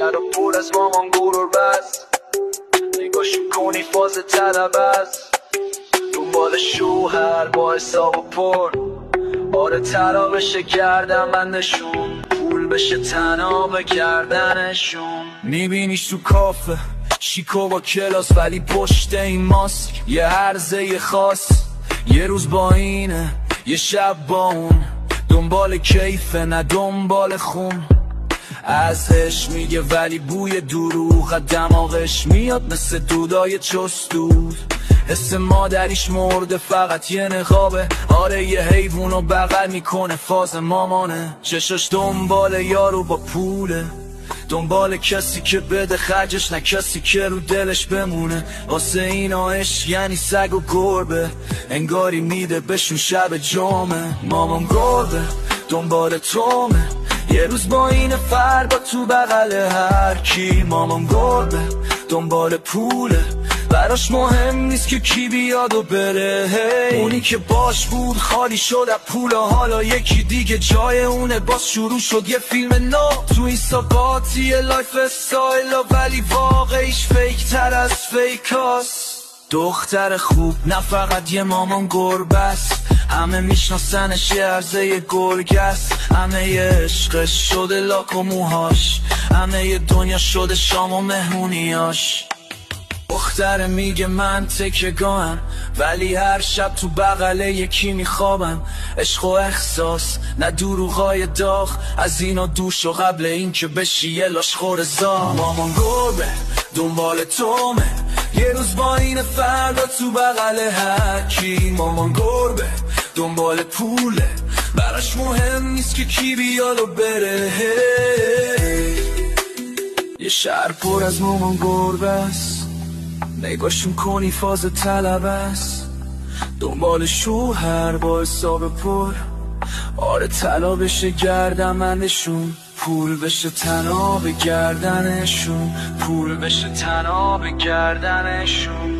شهر پر از مامان گرور بس، نگاش کنی فاز طلب است، دنبال شوهر با حساب و پر. آره طلا بشه گردن بندشون، پول بشه تناب گردنشون. میبینیش تو کافه شیکو با کلاس، ولی پشت این ماسک یه عرضه خاص. یه روز با اینه یه شب با اون، دنبال کیفه نه دنبال خون. ازش میگه ولی بوی دروغ دماغش میاد مثل دودای چستود. حس مادریش مرده فقط یه نقابه، آره یه حیوونو بغل میکنه فاز مامانه. چشاش دنبال یارو با پوله، دنبال کسی که بده خرجش نه کسی که رو دلش بمونه. واسه اینا عشق یعنی سگ و گربه، انگاری میده بهشون شب جمعه. مامان گربه دنبال تومه، یه روز با این فردا تو بغل هر کی. مامان گربه دنبال پوله، براش مهم نیست که کی بیاد و بره. اونی که باش بود خالی شد از پول، حالا یکی دیگه جای اونه. باز شروع شد یه فیلم نو تو این ساقاتی لایف استایل، ولی واقعیش فیک تر از فیکاست. دختر خوب نه فقط یه مامان گربه است، همه میشناسنش یه عرضه گرگ است. همه یه عشقش شده لاک و موهاش، همه یه دنیا شده شام و مهمونیاش. دختر میگه من تکیه‌گاهم، ولی هر شب تو بغل یکی میخوابم. عشق و احساس نه دروغای داغ، از اینا دوش و قبل این که بشی یه لاشخور زاغ. مامان گربه دنبال تومه، یه روز با این فردا تو بغل هر کی. مامان گربه دنبال پوله، براش مهم نیست که کی بیاد و بره. یه شهر پر از مامان گربه است، نگاشون کنی فاز طلب است، دنبال شوهر با حساب پر. آره طلا بشه گردن بندشون، پول بشه تناب گردنشون، پول بشه تناب گردنشون.